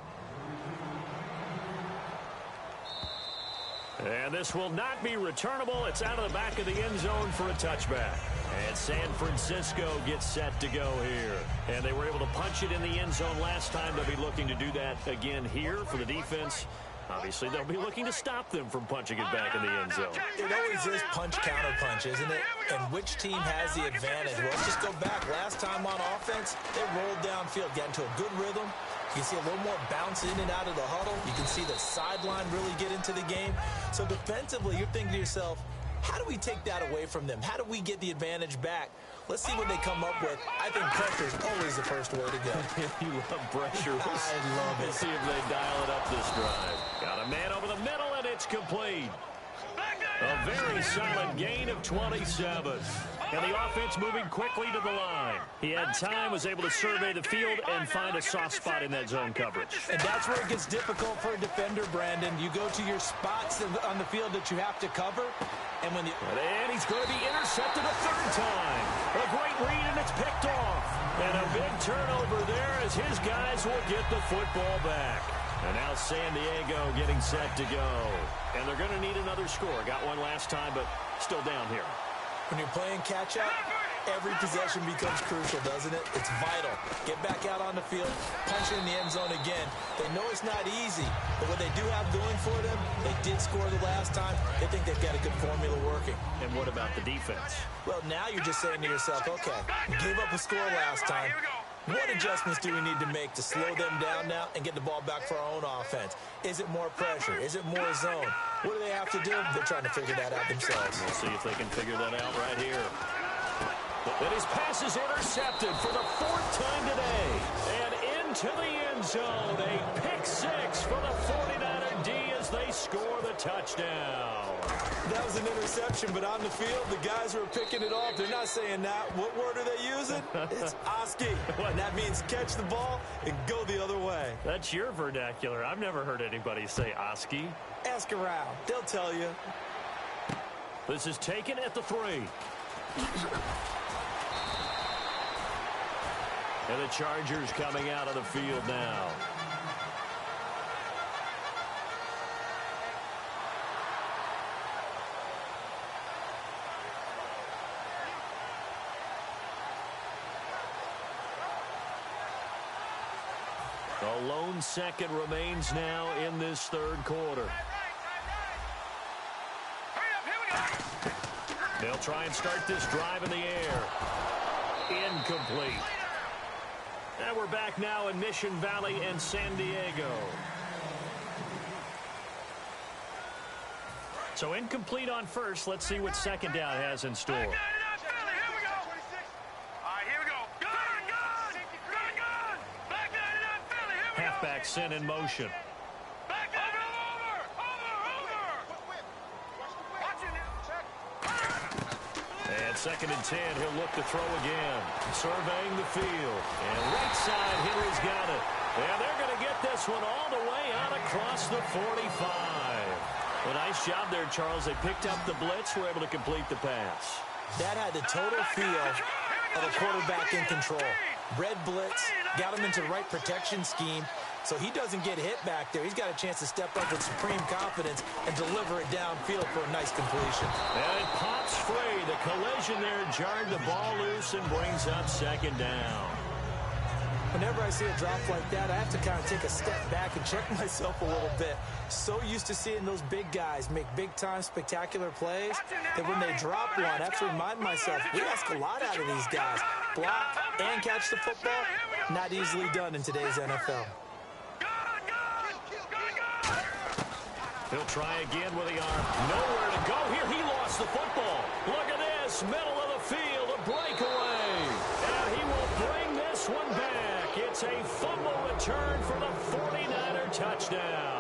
B: And this will not be returnable. It's out of the back of the end zone for a touchback. And San Francisco gets set to go here. And they were able to punch it in the end zone last time. They'll be looking to do that again here for the defense. Obviously, they'll be looking to stop them from punching it back in the end zone.
C: It always is punch-counter-punch, isn't it? And which team has the advantage? Well, let's just go back. Last time on offense, they rolled downfield, got into a good rhythm. You can see a little more bounce in and out of the huddle. You can see the sideline really get into the game. So defensively, you're thinking to yourself, how do we take that away from them? How do we get the advantage back? Let's see what they come up with. I think pressure is always the first way to go.
B: You love pressure.
C: I love it.
B: Let's see if they dial it up this drive. Got a man over the middle, and it's complete. A very solid gain of 27. And the offense moving quickly to the line. He had time, was able to survey the field and find a soft spot in that zone coverage.
C: And that's where it gets difficult for a defender, Brandon. You go to your spots on the field that you have to cover. And
B: he's going to be intercepted a third time. A great read, and it's picked off. And a big turnover there as his guys will get the football back. And now San Diego getting set to go. And they're going to need another score. Got one last time, but still down here.
C: When you're playing catch-up, every possession becomes crucial, doesn't it? It's vital. Get back out on the field, punch it in the end zone again. They know it's not easy, but what they do have going for them, they did score the last time. They think they've got a good formula working.
B: And what about the defense?
C: Well, now you're just saying to yourself, okay, we gave up a score last time. What adjustments do we need to make to slow them down now and get the ball back for our own offense? Is it more pressure? Is it more zone? What do they have to do? They're trying to figure that out themselves.
B: We'll see if they can figure that out right here. And his pass is intercepted for the fourth time today. And into the end zone, a pick six for the 49er D as they score the touchdown.
C: That was an interception, but on the field, the guys who are picking it off, they're not saying that. What word are they using? It's Oski. And that means catch the ball and go the other way.
B: That's your vernacular. I've never heard anybody say Oski.
C: Ask around. They'll tell you.
B: This is taken at the 3. And the Chargers coming out of the field now. A lone second remains now in this third quarter. They'll try and start this drive in the air. Incomplete. And we're back now in Mission Valley and San Diego. So incomplete on first. Let's see what second down has in store. Halfback sent in motion. And second and 10, he'll look to throw again. Surveying the field. And right side, Henry's got it. And they're going to get this one all the way out across the 45. A nice job there, Charles. They picked up the blitz, were able to complete the pass.
C: That had the total feel of a quarterback in control. Red blitz, got him into the right protection scheme, so he doesn't get hit back there. He's got a chance to step up with supreme confidence and deliver it downfield for a nice completion.
B: And it pops free. The collision there jarred the ball loose and brings up second down.
C: Whenever I see a drop like that, I have to kind of take a step back and check myself a little bit. So used to seeing those big guys make big-time spectacular plays that when they drop one, I have to remind myself, we ask a lot out of these guys. Block and catch the football, not easily done in today's NFL.
B: He'll try again with the arm. Nowhere to go here. He lost the football. Look at this. Middle of the field. A breakaway. And he will bring this one back. It's a fumble return for the 49er touchdown.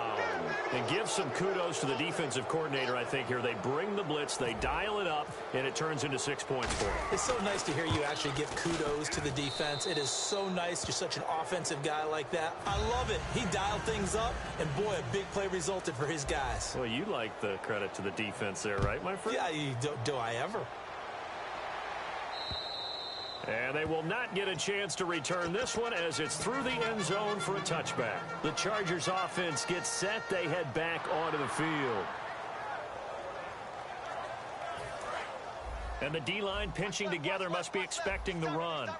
B: And give some kudos to the defensive coordinator, I think, here. They bring the blitz, they dial it up, and it turns into 6 points for them.
C: It's so nice to hear you actually give kudos to the defense. It is so nice. You're such an offensive guy like that. I love it. He dialed things up, and boy, a big play resulted for his guys.
B: Well, you like the credit to the defense there, right, my friend?
C: Yeah, do I ever?
B: And they will not get a chance to return this one as it's through the end zone for a touchback. The Chargers offense gets set. They head back onto the field. And the D-line pinching together must be expecting the run.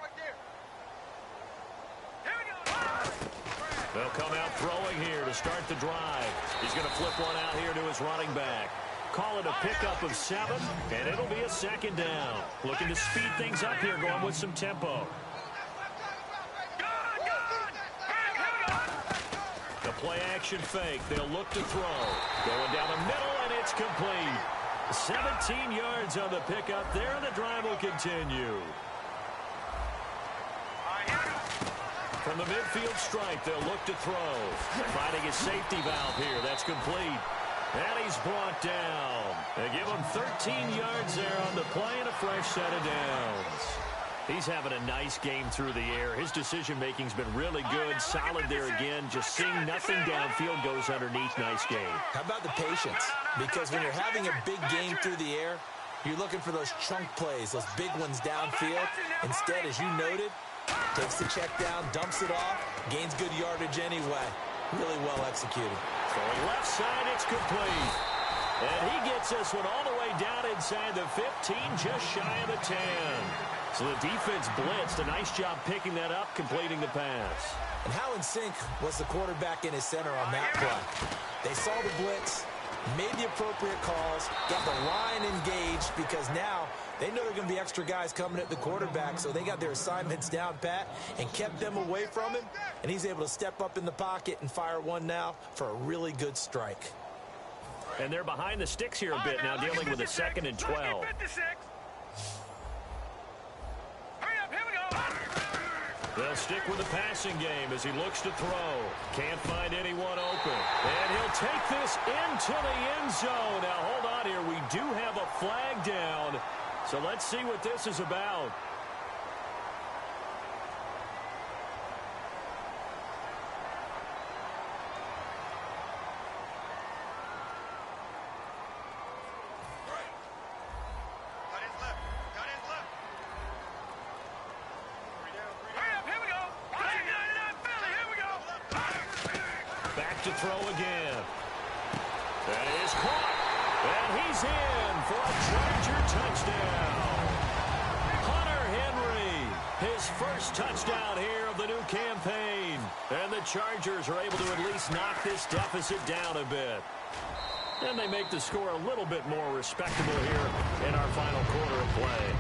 B: They'll come out throwing here to start the drive. He's going to flip one out here to his running back. Call it a pickup of 7, and it'll be a second down. Looking to speed things up here, going with some tempo. The play action fake. They'll look to throw. Going down the middle, and it's complete. 17 yards on the pickup there, and the drive will continue. From the midfield stripe, they'll look to throw. Finding his safety valve here. That's complete. And he's brought down. They give him 13 yards there on the play and a fresh set of downs. He's having a nice game through the air. His decision-making's been really good. Solid there again. Just seeing nothing downfield goes underneath. Nice game.
C: How about the patience? Because when you're having a big game through the air, you're looking for those chunk plays, those big ones downfield. Instead, as you noted, takes the check down, dumps it off, gains good yardage anyway. Really well executed.
B: Throwing left side, it's complete. And he gets this one all the way down inside the 15, just shy of the 10. So the defense blitzed. A nice job picking that up, completing the pass.
C: And how in sync was the quarterback in his center on that play? They saw the blitz, made the appropriate calls, got the line engaged, because now they know there are going to be extra guys coming at the quarterback, so they got their assignments down pat and kept them away from him, and he's able to step up in the pocket and fire one now for a really good strike.
B: And they're behind the sticks here a bit now, dealing with a 2nd and 12. They'll stick with the passing game as he looks to throw. Can't find anyone open. And he'll take this into the end zone. Now, hold on here. We do have a flag down. So let's see what this is about. To throw again. That is caught. And he's in for a Charger touchdown. Hunter Henry, his first touchdown here of the new campaign. And the Chargers are able to at least knock this deficit down a bit. And they make the score a little bit more respectable here in our final quarter of play.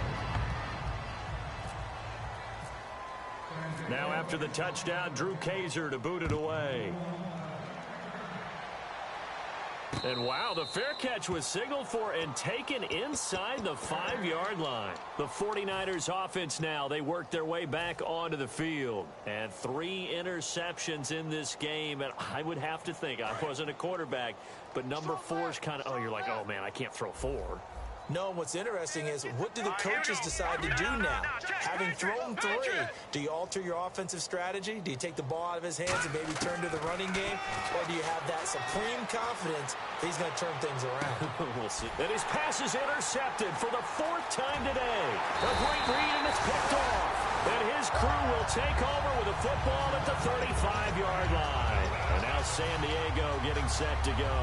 B: Now after the touchdown, Drew Kaiser to boot it away. And wow, the fair catch was signaled for and taken inside the 5-yard line. The 49ers offense now, they work their way back onto the field. And 3 interceptions in this game. And I would have to think, I wasn't a quarterback, but number 4 is kind of, oh, you're like, oh man, I can't throw 4.
C: No, what's interesting is, what do the coaches decide to do now? Having thrown 3, do you alter your offensive strategy? Do you take the ball out of his hands and maybe turn to the running game? Or do you have that supreme confidence that he's going to turn things around?
B: We'll see. And his pass is intercepted for the 4th time today. A great read, and it's picked off. And his crew will take over with a football at the 35-yard line. And now San Diego getting set to go.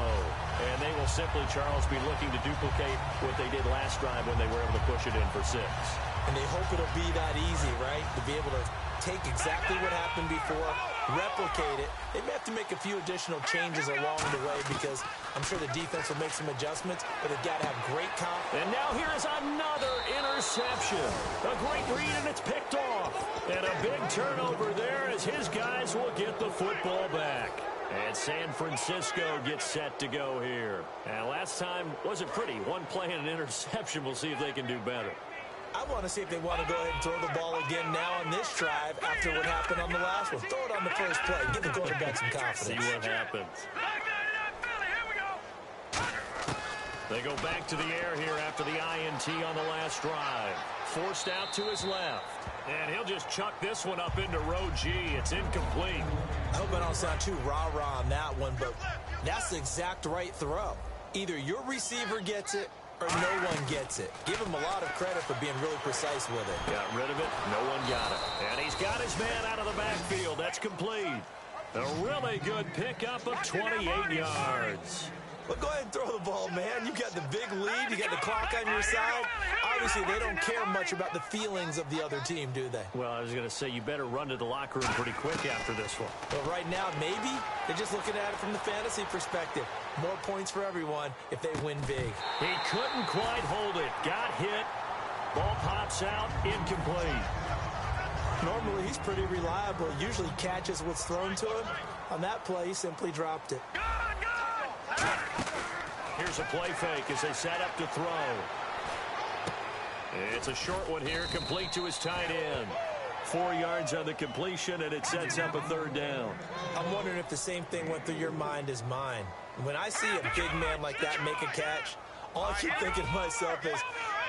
B: And they will simply, Charles, be looking to duplicate what they did last drive when they were able to push it in for 6.
C: And they hope it'll be that easy, right? To be able to take exactly what happened before, replicate it. They may have to make a few additional changes along the way, because I'm sure the defense will make some adjustments, but they've got to have great confidence.
B: And now here is another interception. A great read, and it's picked off. And a big turnover there as his guys will get the football back. And San Francisco gets set to go here. And last time wasn't pretty. 1 play and an interception. We'll see if they can do better.
C: I want to see if they want to go ahead and throw the ball again now on this drive after what happened on the last one. Throw it on the first play. Give the quarterback some confidence.
B: See what happens. They go back to the air here after the INT on the last drive. Forced out to his left. And he'll just chuck this one up into row G. It's incomplete.
C: I hope I don't sound too rah-rah on that one, but that's the exact right throw. Either your receiver gets it or no one gets it. Give him a lot of credit for being really precise with it.
B: Got rid of it. No one got it. And he's got his man out of the backfield. That's complete. A really good pickup of 28 yards.
C: Well, go ahead and throw the ball, man. You got the big lead. You got the clock on your side. obviously they don't care much about the feelings of the other team, do they?
B: Well, I was going to say, you better run to the locker room pretty quick after this one.
C: But right now, maybe they're just looking at it from the fantasy perspective. More points for everyone if they win big.
B: He couldn't quite hold it. Got hit. Ball pops out. Incomplete.
C: Normally, he's pretty reliable. Usually catches what's thrown to him. On that play, he simply dropped it.
B: Here's a play fake as they set up to throw. It's a short one here, complete to his tight end. 4 yards on the completion, and it sets up a third down.
C: I'm wondering if the same thing went through your mind as mine. When I see a big man like that make a catch, all I keep thinking to myself is,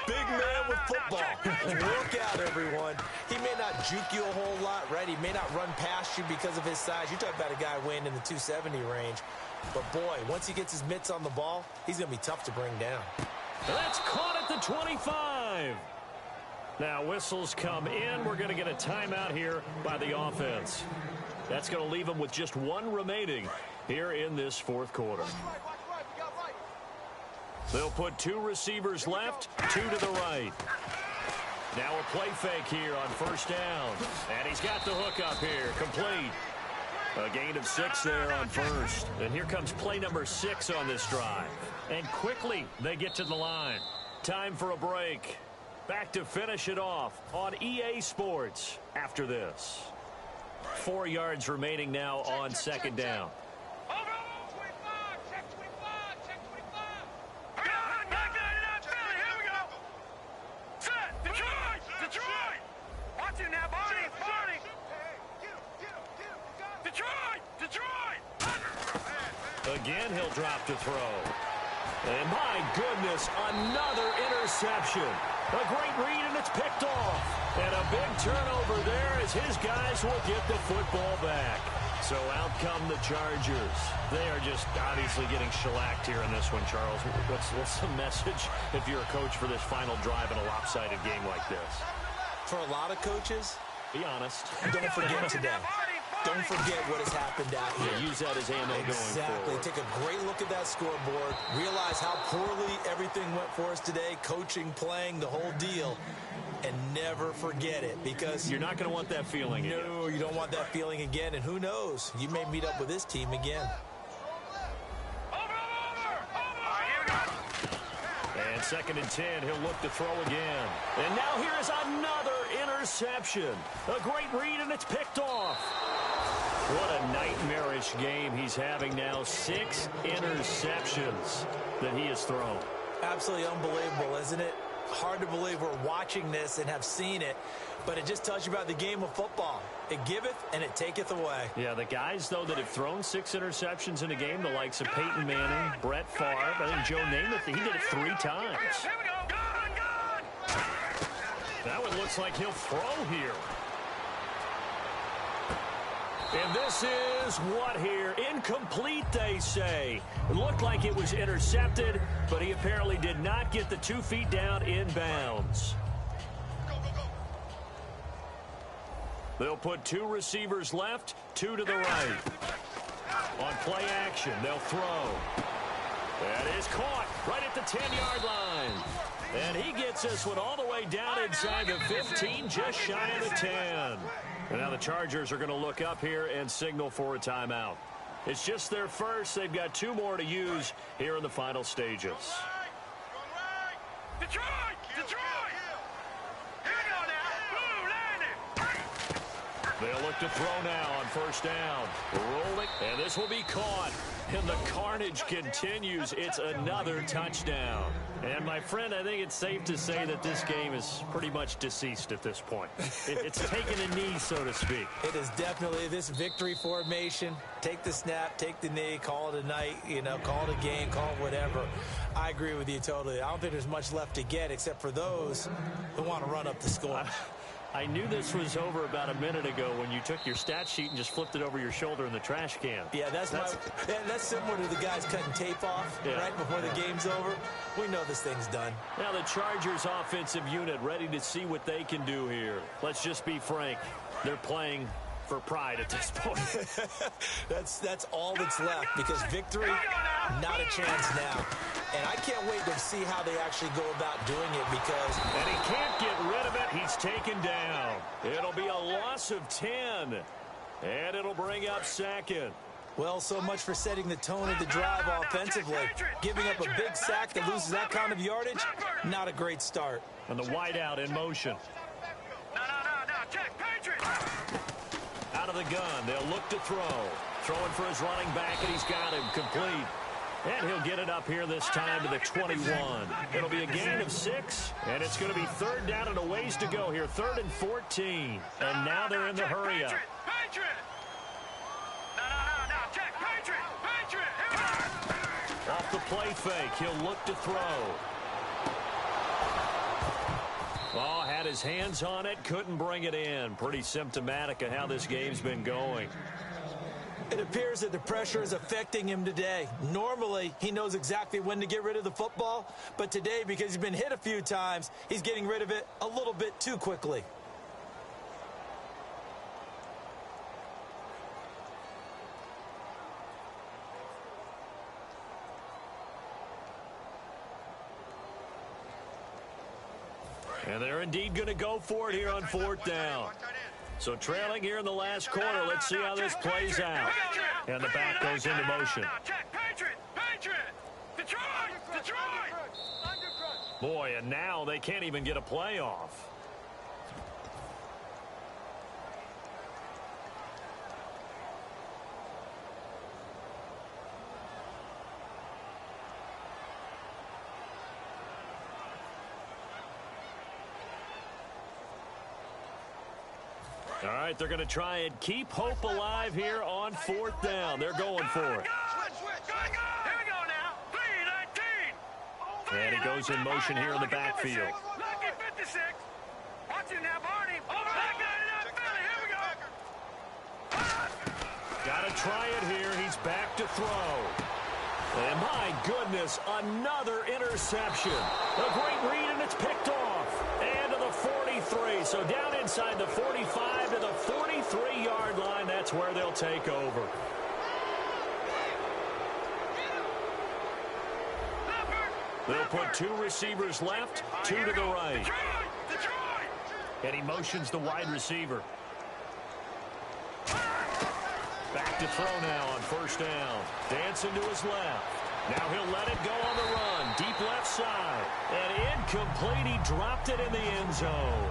C: big man with football. Look out, everyone. He may not juke you a whole lot, right? He may not run past you because of his size. You're talking about a guy weighing in the 270 range. But, boy, once he gets his mitts on the ball, he's going to be tough to bring down.
B: That's caught at the 25. Now whistles come in. We're going to get a timeout here by the offense. That's going to leave them with just one remaining here in this fourth quarter. They'll put 2 receivers left, 2 to the right. Now a play fake here on first down. And he's got the hook up here, complete. A gain of 6 there on first. And here comes play number 6 on this drive. And quickly they get to the line. Time for a break. Back to finish it off on EA Sports after this. 4 yards remaining now on second down. Again, he'll drop to throw. And my goodness, another interception. A great read, and it's picked off. And a big turnover there as his guys will get the football back. So out come the Chargers. They are just obviously getting shellacked here in this one, Charles. What's the message if you're a coach for this final drive in a lopsided game like this?
C: For a lot of coaches,
B: be honest.
C: Don't forget today. Don't forget what has happened out here.
B: Yeah, use that as ammo going forward.
C: Take a great look at that scoreboard. Realize how poorly everything went for us today. Coaching, playing, the whole deal. And never forget it, because
B: you're not going to want that feeling again.
C: No, you don't want that feeling again. And who knows? You may meet up with this team again.
B: And 2nd and 10, he'll look to throw again. And now here is another interception. A great read, and it's picked off. What a nightmarish game he's having now. 6 interceptions that he has thrown.
C: Absolutely unbelievable, isn't it? Hard to believe we're watching this and have seen it, but it just tells you about the game of football. It giveth and it taketh away.
B: Yeah, the guys, though, that have thrown 6 interceptions in a game, the likes of Peyton Manning, Brett Favre, I think Joe Namath, he did it 3 times. Now it looks like he'll throw here. And this is what here? Incomplete, they say. It looked like it was intercepted, but he apparently did not get the 2 feet down in bounds. They'll put 2 receivers left, 2 to the right. On play action, they'll throw. That is caught right at the 10-yard line. And he gets this one all the way down inside the 15, just shy of the 10. And now the Chargers are going to look up here and signal for a timeout. It's just their first. They've got 2 more to use here in the final stages.
D: Detroit! Detroit! Here we go now. Blue landing.
B: They'll look to throw now on first down. Rolling, and this will be caught. And the carnage continues. It's another touchdown. And, my friend, I think it's safe to say that this game is pretty much deceased at this point. It's taken a knee, so to speak.
C: It is definitely this victory formation. Take the snap, take the knee, call it a night, call it a game, call it whatever. I agree with you totally. I don't think there's much left to get except for those who want to run up the score.
B: I knew this was over about a minute ago when you took your stat sheet and just flipped it over your shoulder in the trash can.
C: Yeah, that's similar to the guys cutting tape off right before the game's over. We know this thing's done.
B: Now the Chargers offensive unit ready to see what they can do here. Let's just be frank. They're playing for pride at this point.
C: That's all that's left, because victory, not a chance now. And I can't wait to see how they actually go about doing it because...
B: And he can't get rid of it. He's taken down. It'll be a loss of 10. And it'll bring up second.
C: Well, so much for setting the tone of the drive offensively. Giving up a big sack that loses that kind of yardage, not a great start.
B: And the wideout in motion.
D: No, check, Patriot.
B: Out of the gun, they'll look to throw. Throwing for his running back, and he's got him complete. And he'll get it up here this time to the 21. It'll be a gain of 6, and it's going to be third down and a ways to go here. 3rd and 14. And now they're in the hurry up.
D: Patriot. No, check, Patriot.
B: Off the play fake, he'll look to throw. Oh, had his hands on it, couldn't bring it in. Pretty symptomatic of how this game's been going.
C: It appears that the pressure is affecting him today. Normally, he knows exactly when to get rid of the football, but today, because he's been hit a few times, he's getting rid of it a little bit too quickly.
B: And they're indeed going to go for it here on 4th down. So trailing here in the last quarter, let's see how this plays out. And the back goes into motion.
D: Patriot. Detroit.
B: Boy, and now they can't even get a play off. All right, they're going to try and keep hope alive here on 4th down. They're going for it.
D: Here we go now. 3-19.
B: And he goes in motion here in the backfield.
D: Lucky 56. Watch it now, Barney. Over that guy to that Philly. Here we go.
B: Got to try it here. He's back to throw. And my goodness, another interception. A great read, and it's picked off. And to the 43. So down inside the 45 to the 43-yard line. That's where they'll take over. They'll put 2 receivers left, 2 to the right. And he motions the wide receiver. Back to throw now on 1st down. Dancing to his left. Now he'll let it go on the run. Deep left side. And incomplete. He dropped it in the end zone.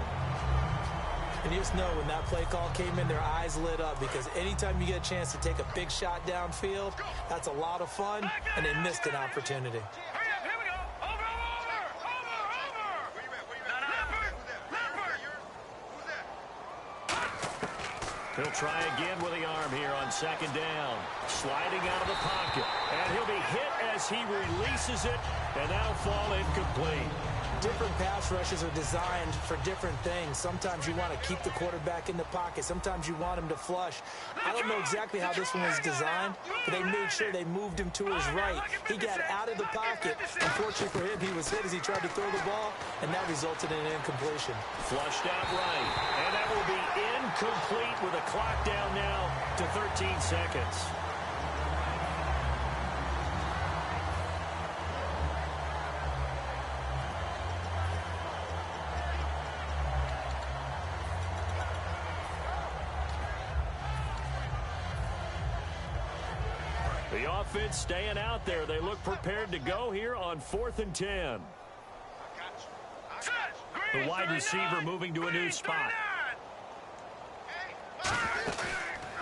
C: And you just know when that play call came in, their eyes lit up because anytime you get a chance to take a big shot downfield, that's a lot of fun, and they missed an opportunity.
B: He'll try again with the arm here on 2nd down. Sliding out of the pocket. And he'll be hit as he releases it, and that'll fall incomplete.
C: Different pass rushes are designed for different things. Sometimes you want to keep the quarterback in the pocket. Sometimes you want him to flush. I don't know exactly how this one was designed, but they made sure they moved him to his right. He got out of the pocket. Unfortunately for him, he was hit as he tried to throw the ball, and that resulted in an incompletion.
B: Flushed out right. And that will be incomplete with a clock down now to 13 seconds. The offense staying out there. They look prepared to go here on 4th and 10. The wide receiver moving to a new spot.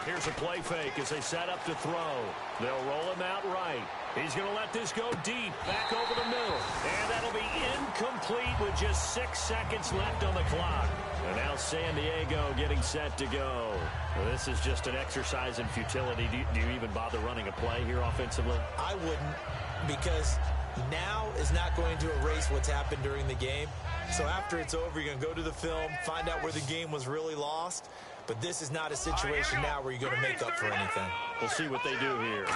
B: Here's a play fake as they set up to throw. They'll roll him out right. He's going to let this go deep, back over the middle. And that'll be incomplete with just 6 seconds left on the clock. And now San Diego getting set to go. Well, this is just an exercise in futility. Do you even bother running a play here offensively?
C: I wouldn't, because now is not going to erase what's happened during the game. So after it's over, you're going to go to the film, find out where the game was really lost. But this is not a situation now where you're going to make up for anything.
B: We'll see what they do here.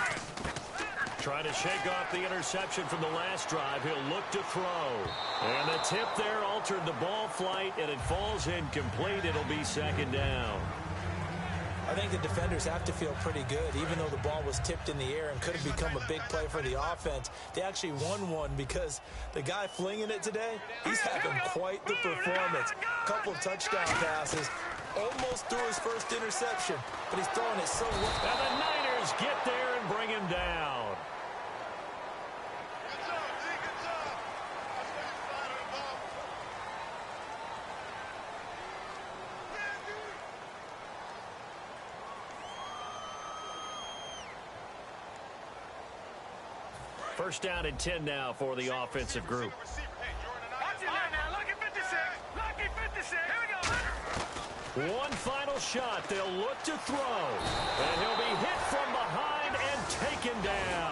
B: Trying to shake off the interception from the last drive. He'll look to throw. And the tip there altered the ball flight, and it falls incomplete. It'll be 2nd down.
C: I think the defenders have to feel pretty good, even though the ball was tipped in the air and could have become a big play for the offense. They actually won one because the guy flinging it today, he's having quite the performance. A couple of touchdown passes, almost threw his first interception, but he's throwing it so well.
B: And the Niners get there and bring him down. First down and 10 now for the offensive group.
D: Watch it now. Lucky 56. Lucky 56. Here we go.
B: One final shot. They'll look to throw. And he'll be hit from behind and taken down.